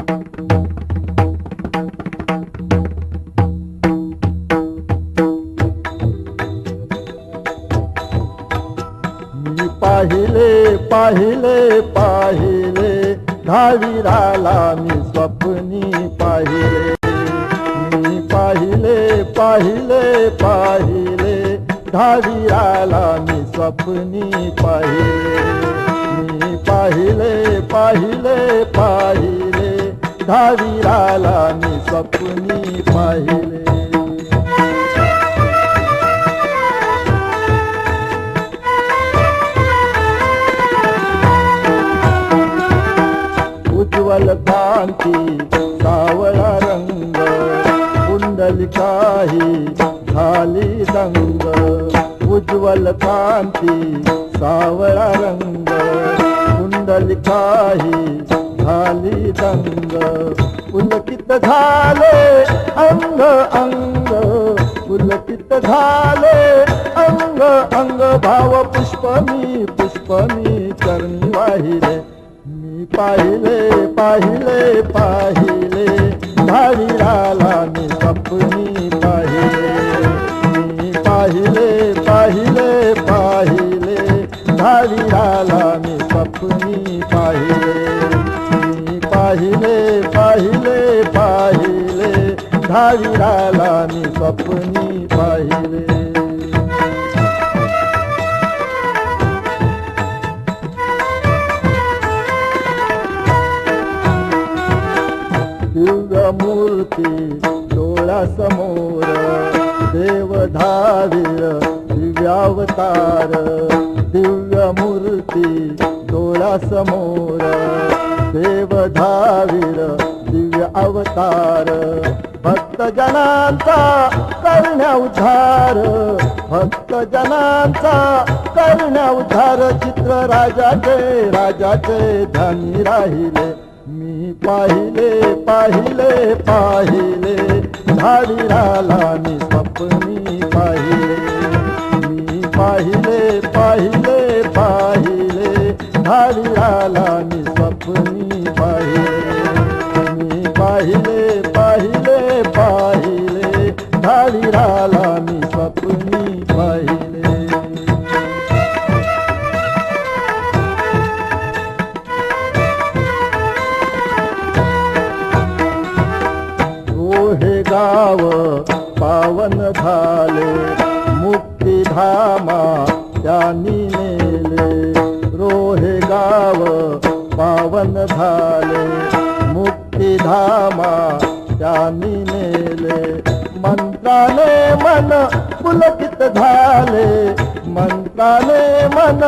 मी पाहिले पाहिले पाहिले दहावीराला मी स्वप्नी पाहिले. मी पाहिले पाहिले पाहिले दहावीराला मी स्वप्नी पाहिले. मी पाहिले पाहिले पाहिले दहावीराला मी स्वप्नी पाहिले. उज्ज्वल कांती सावळा रंग कुंडलिकाही झाली दंग. उज्ज्वल कांती सावळा रंग कुंडलिकाही झाली दंग. पुलकित झाले अंग अंग पुलकित झाले अंग अंग भाव पुष्पमी पुष्पमी चरणी वाहिले. मी पाहिले पाहिले पाहिले दहावीराला मी स्वप्नी पाहिले. मी पाहिले पाहिले पाहिले दहावीराला मी स्वप्नी पाहिले. मी पाहिले पाहिले पाहिले दहावीराला मी स्वप्नी पाहिले. दिव्य मूर्ती डोळ्यासमोर देव धावीर दिव्यावतार. दिव्य मूर्ती डोळ्यासमोर देव धावीर दिव्य अवतार. भक्त जनांचा करण्या उद्धार भक्त जनांचा करण्या उद्धार. चित्र राजाचे राजाचे धनी राहिले. मी पाहिले पाहिले पाहिले दहावीराला मी स्वप्नी पाहिले. मी पाहिले पाहिले पाहिले दहावीराला मी स्वप्नी पाहिले. मी पाहिले पाहिले पाहिले दहावीराला मी स्वप्नी पाहिले. हे गाव पावन झाले मुक्तिधामा त्यांनी नेले. रोहे गाव पावन झाले मुक्तिधामा त्यांनी नेले. मंत्राने मन पुलकित झाले मंत्राने मन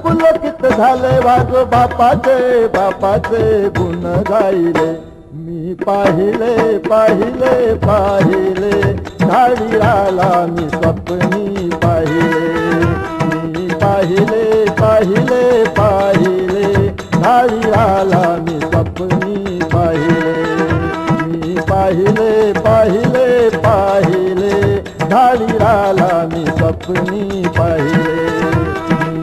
पुलकित झाले. वाजो बापाचे बापाचे गुण गायले. मी पाहिले पाहिले पाहिले दहावीराला मी स्वप्नी पाहिले. मी पाहिले पाहिले पाहिले दहावीराला मी स्वप्नी पाहिले. मी पाहिले पाहिले पाहिले दहावीराला मी स्वप्नी पाहिले.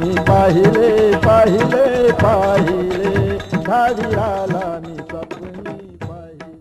मी पाहिले पाहिले पाहिले दहावीराला मी स्वप्नी पाहिले.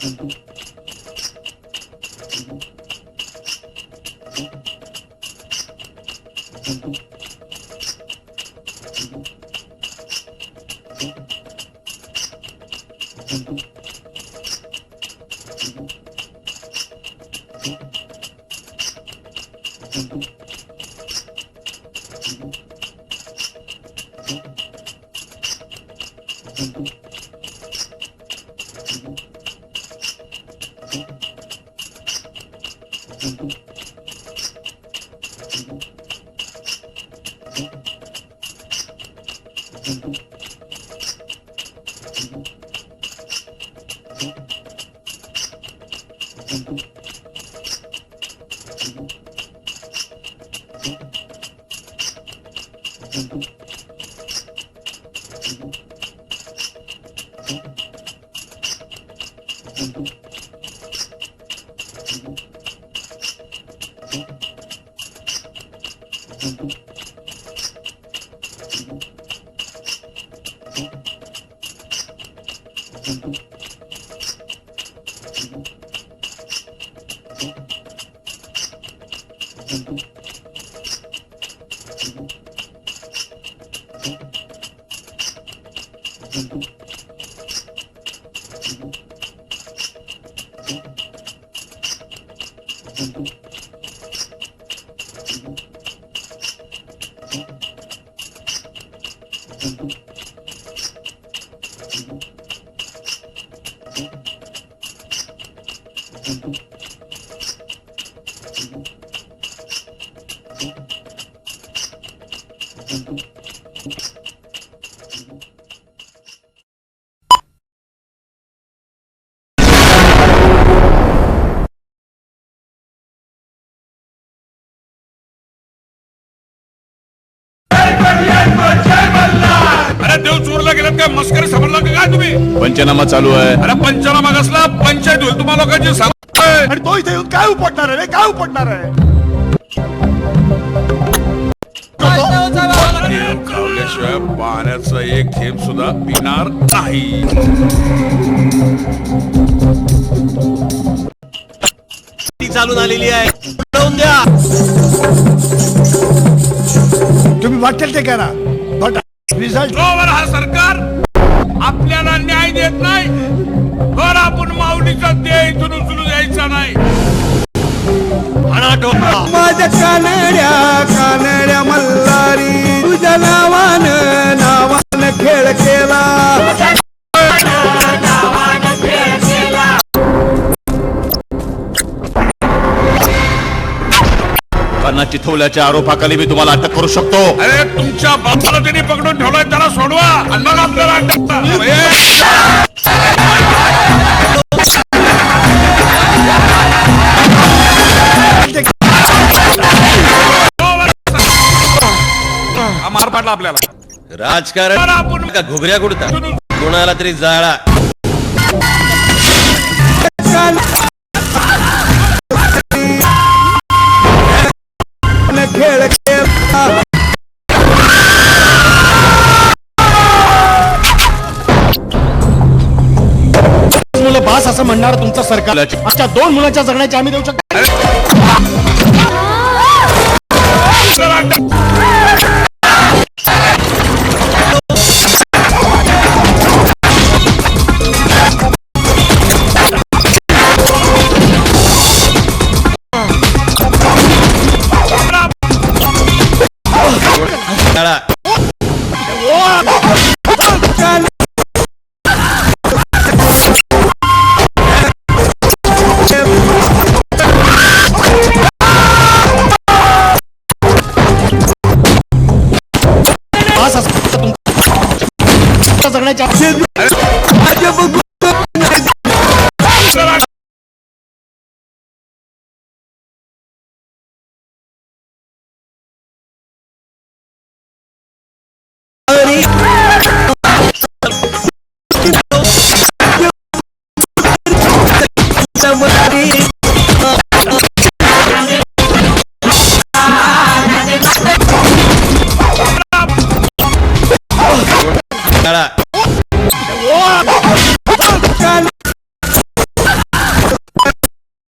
Thank you. अरे देव चोरला गेलात काय? मस्करी समजला का काय तुम्ही? पंचनामा चालू आहे. अरे पंचनामा कसला? पंचायत होईल तुम्हाला लोकांची सांगतोय. आणि तो इथे येऊन काय उपटणार आहे रे? काय उपटणार आहे? कावल्याशिवाय पाण्याचा एक थेंब सुद्धा पिणार नाही. ती चालून आलेली आहे. पळवून द्या. तुम्ही वाटेल ते करा, बट रिझल्ट जोवर हा सरकार आपल्याला न्याय देत नाही तर आपण माऊलीचा देह इथून उचलू द्यायचा नाही. माझ्या कानड्या मल्हारी तुझ्या नावानं खेळ केला. त्यांना चिथवल्याच्या आरोपाखाली मी तुम्हाला अटक करू शकतो. अरे तुमच्या बापाला त्यांनी पकडून ठेवलाय, त्याला सोडवा आणि मग आपल्याला अटक करा. हा मार पाडला आपल्याला. राजकारण आपण का घुगऱ्या कुडता कोणाला तरी जाळा. खेळ केला. मुलं बास असं म्हणणार तुमचं सरकार आजच्या 2 मुलांच्या जगण्याची हमी देऊ शकता. जगण्याच्या